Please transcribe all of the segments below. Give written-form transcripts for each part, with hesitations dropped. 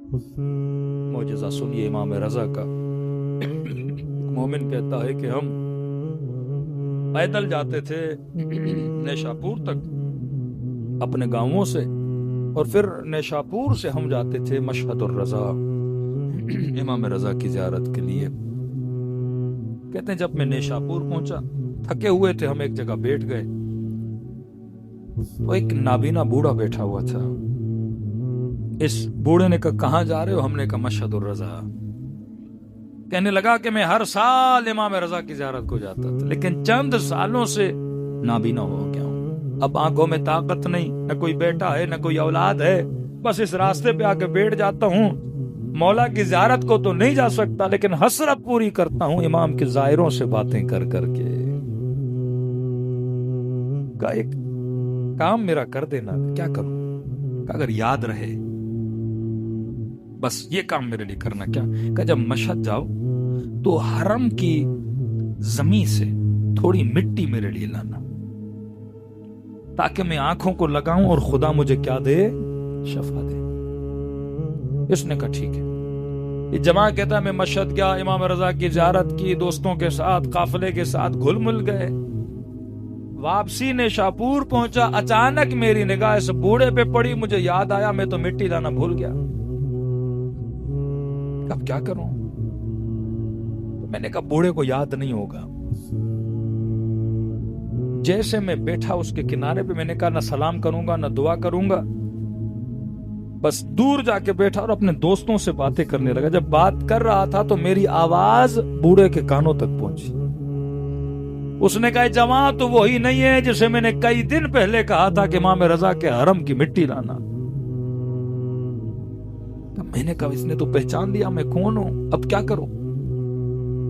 मोजज़ा सुनिए इमाम रज़ा का। मोमिन कहता है कि हम पैदल जाते थे नेशापुर तक अपने गांवों से, और फिर नेशापुर से हम जाते थे मशहद और रज़ा इमाम रज़ा की ज़ियारत के लिए। कहते हैं जब मैं नेशापुर पहुंचा, थके हुए थे, हम एक जगह बैठ गए तो एक नाबीना बूढ़ा बैठा हुआ था। इस बूढ़े ने कहा कहाँ जा रहे हो? हमने कहा मशहद और रज़ा। कहने लगा कि मैं हर साल इमाम रज़ा की ज़ियारत को जाता था, लेकिन चंद सालों से नाबीना हो गया हूं। अब आंखों में ताकत नहीं, न कोई बेटा है न कोई औलाद है, बस इस रास्ते पे आके बैठ जाता हूँ। मौला की ज़ियारत को तो नहीं जा सकता, लेकिन हसरत पूरी करता हूँ इमाम के ज़ायरों से बातें कर करके। का एक काम मेरा कर देना, क्या करूं? अगर याद रहे बस ये काम मेरे लिए करना। क्या कि जब मशहद जाओ तो हरम की जमीन से थोड़ी मिट्टी मेरे लिए लाना, ताकि मैं आंखों को लगाऊं और खुदा मुझे क्या दे? शफा दे। इसने कहा ठीक है। ये जमा कहता है मैं मशहद गया, इमाम रज़ा की ज़ियारत की, दोस्तों के साथ काफिले के साथ घुल मिल गए। वापसी ने शाहपुर पहुंचा, अचानक मेरी निगाह इस बूढ़े पे पड़ी। मुझे याद आया मैं तो मिट्टी लाना भूल गया, अब क्या करूं? तो मैंने कहा बूढ़े को याद नहीं होगा। जैसे मैं बैठा उसके किनारे पे, मैंने कहा ना सलाम करूंगा ना दुआ करूंगा, बस दूर जाके बैठा और अपने दोस्तों से बातें करने लगा। जब बात कर रहा था तो मेरी आवाज बूढ़े के कानों तक पहुंची। उसने कहा जमा तो वही नहीं है जिसे मैंने कई दिन पहले कहा था कि इमाम रज़ा के हरम की मिट्टी लाना। तो मैंने कहा इसने तो पहचान लिया मैं कौन हूं, अब क्या करूं?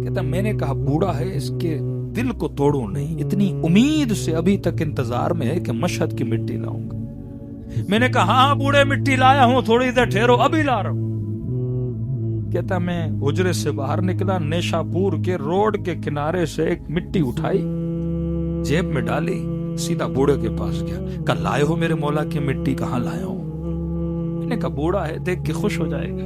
कहता मैंने कहा बूढ़ा है, इसके दिल को तोड़ो नहीं, इतनी उम्मीद से अभी तक इंतजार में है कि मशहद की मिट्टी लाऊंगा। मैंने कहा हाँ बूढ़े मिट्टी लाया हूं, थोड़ी देर ठहरो अभी ला रहा हूं। कहता मैं हुजरे से बाहर निकला, नेशापुर के रोड के किनारे से एक मिट्टी उठाई, जेब में डाली, सीधा बूढ़े के पास गया। कहा लाए हो मेरे मौला की मिट्टी? कहाँ लाया हूं? मैंने कहा बूढ़ा है, देख के खुश हो जाएगा।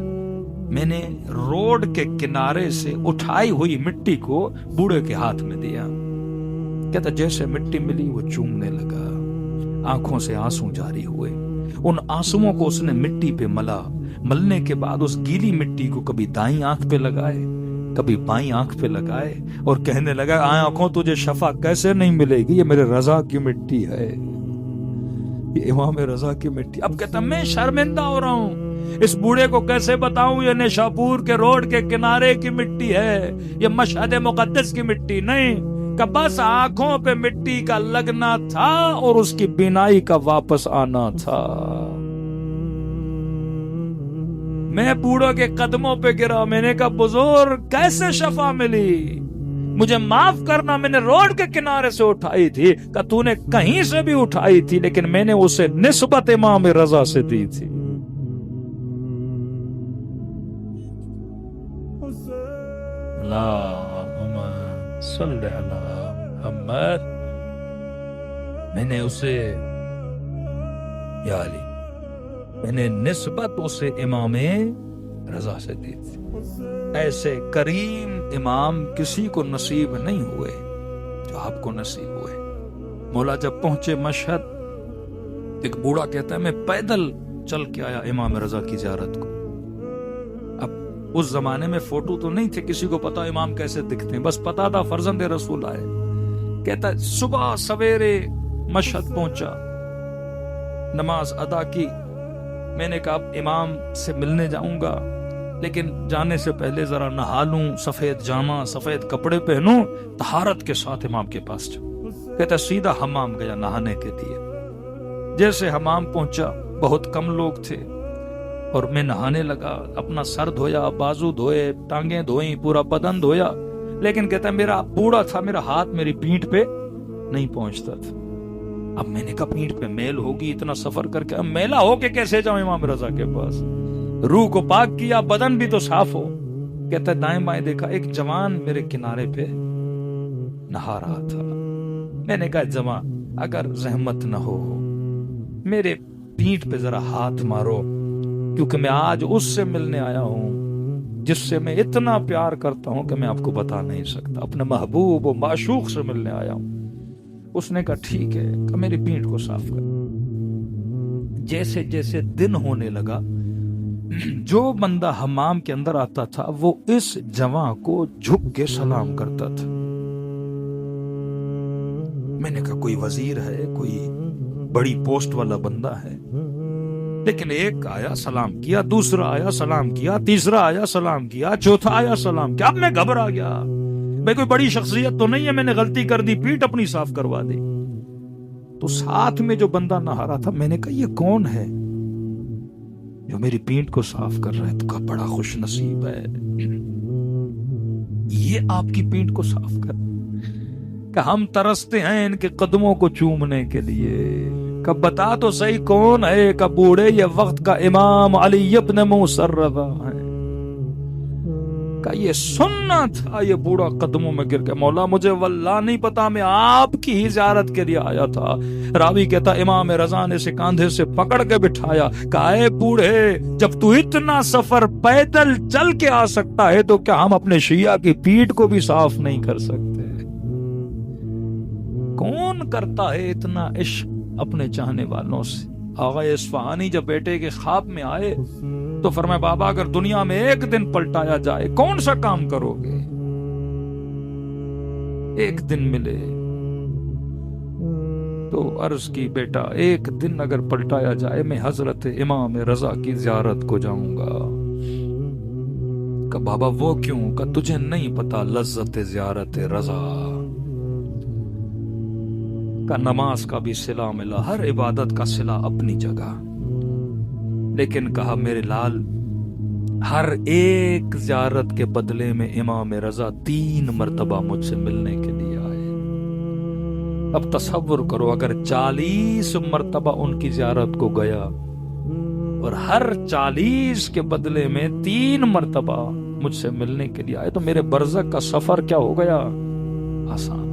मैंने रोड के किनारे से उठाई हुई मिट्टी को बूढ़े के हाथ में दिया। कहता जैसे मिट्टी मिली वो चूमने लगा, आंखों से आंसू जारी हुए। उन आंसुओं को उसने मिट्टी पे मला। मलने के बाद उस गीली मिट्टी को कभी दाईं आंख पे लगाए, कभी बाईं आंख पे लगाए, और कहने लगा आंखों तुझे शफा कैसे नहीं मिलेगी, ये मेरे रज़ा की मिट्टी है, ये इमाम रज़ा की मिट्टी। अब कहता मैं शर्मिंदा हो रहा हूं, इस बूढ़े को कैसे बताऊं ये नेशापुर के रोड के किनारे की मिट्टी है, ये मशहद मुकद्दस की मिट्टी नहीं। का बस आंखों पे मिट्टी का लगना था और उसकी बिनाई का वापस आना था। मैं बूढ़ों के कदमों पे गिरा। मैंने कहा बुजुर्ग कैसे शफा मिली, मुझे माफ करना, मैंने रोड के किनारे से उठाई थी। का तूने कहीं से भी उठाई थी, लेकिन मैंने उसे निस्बत इमाम रज़ा से दी थी। मैंने उसे या अली, मैंने निस्बत उसे इमाम रज़ा से दी थी। ऐसे करीम इमाम किसी को नसीब नहीं हुए जो आपको नसीब हुए। मौला जब पहुंचे मशहद, एक बूढ़ा कहता है मैं पैदल चल के आया इमाम रज़ा की ज़ियारत को। अब उस जमाने में फोटो तो नहीं थे, किसी को पता इमाम कैसे दिखते हैं, बस पता था फर्जंद रसूल आए। कहता सुबह सवेरे मशहद पहुंचा, नमाज अदा की। मैंने कहा अब इमाम से मिलने जाऊंगा, लेकिन जाने से पहले जरा नहा लूं, सफेद जामा सफेद कपड़े पहनूं, तहारत के साथ इमाम के पास जाऊं। कहता सीधा हमाम गया नहाने के लिए। जैसे हमाम पहुंचा, बहुत कम लोग थे, और मैं नहाने लगा। अपना सर धोया, बाजू धोए, टांगे धोई, पूरा बदन धोया। लेकिन कहता मेरा बूढ़ा था, मेरा हाथ मेरी पीठ पे नहीं पहुंचता था। अब मैंने कहा पीठ पे मैल होगी, इतना सफर करके अब मैला होके कैसे जाऊं इमाम रज़ा के पास? रूह को पाक किया, बदन भी तो साफ हो। कहता दाएं बाएं देखा, एक जवान मेरे किनारे पे नहा रहा था। मैंने कहा जमा अगर रहमत न हो, मेरे पीठ पे जरा हाथ मारो, کیونکہ میں آج اس سے ملنے آیا ہوں جس سے میں اتنا پیار کرتا ہوں کہ میں آپ کو بتا نہیں سکتا. اپنے محبوب و معشوق سے ملنے آیا ہوں. اس نے کہا ٹھیک ہے, کہ میری پیٹھ کو صاف کر. جیسے جیسے دن ہونے لگا, جو بندہ حمام کے اندر آتا تھا وہ اس جوان کو جھک کے سلام کرتا تھا. میں نے کہا کوئی وزیر ہے, کوئی بڑی پوسٹ والا بندہ ہے. لیکن ایک آیا سلام کیا, دوسرا آیا سلام کیا, تیسرا آیا سلام کیا, چوتھا آیا سلام کیا. اب میں گھبرا گیا, میں کوئی بڑی شخصیت تو نہیں ہے, میں نے غلطی کر دی, پیٹھ اپنی صاف کروا دی. تو ساتھ میں جو بندہ نہا رہا تھا, میں نے کہا یہ کون ہے جو میری پیٹھ کو صاف کر رہا ہے؟ تو کہا بڑا خوش نصیب ہے, یہ آپ کی پیٹھ کو صاف کر. کہ ہم ترستے ہیں ان کے قدموں کو چومنے کے لیے. کہ بتا تو صحیح کون ہے؟ کہ بوڑھے یہ وقت کا امام علی ابن موسی الرضا ہے. کہ یہ سننا تھا, یہ بوڑھا قدموں میں گر کے, مولا مجھے واللہ نہیں پتا, میں آپ کی ہی زیارت کے لیے آیا تھا. راوی کہتا امام رضا نے اسے کاندھے سے پکڑ کے بٹھایا. کہا اے بوڑھے, جب تو اتنا سفر پیدل چل کے آ سکتا ہے تو کیا ہم اپنے شیعہ کی پیٹھ کو بھی صاف نہیں کر سکتے؟ کون کرتا ہے اتنا عشق اپنے چاہنے والوں سے؟ آغا اصفہانی جب بیٹے کے خواب میں آئے تو فرمایا بابا اگر دنیا میں ایک دن پلٹایا جائے کون سا کام کرو گے؟ ایک دن ملے تو عرض کی بیٹا ایک دن اگر پلٹایا جائے میں حضرت امام رضا کی زیارت کو جاؤں گا. کہ بابا وہ کیوں؟ کہ تجھے نہیں پتا لذت زیارت رضا کا. نماز کا بھی صلہ ملا, ہر عبادت کا صلہ اپنی جگہ. لیکن کہا میرے لال, ہر ایک زیارت کے بدلے میں امام رضا 3 مرتبہ مجھ سے ملنے کے لیے آئے. اب تصور کرو اگر 40 مرتبہ ان کی زیارت کو گیا اور ہر 40 کے بدلے میں 3 مرتبہ مجھ سے ملنے کے لیے آئے, تو میرے برزخ کا سفر کیا ہو گیا؟ آسان.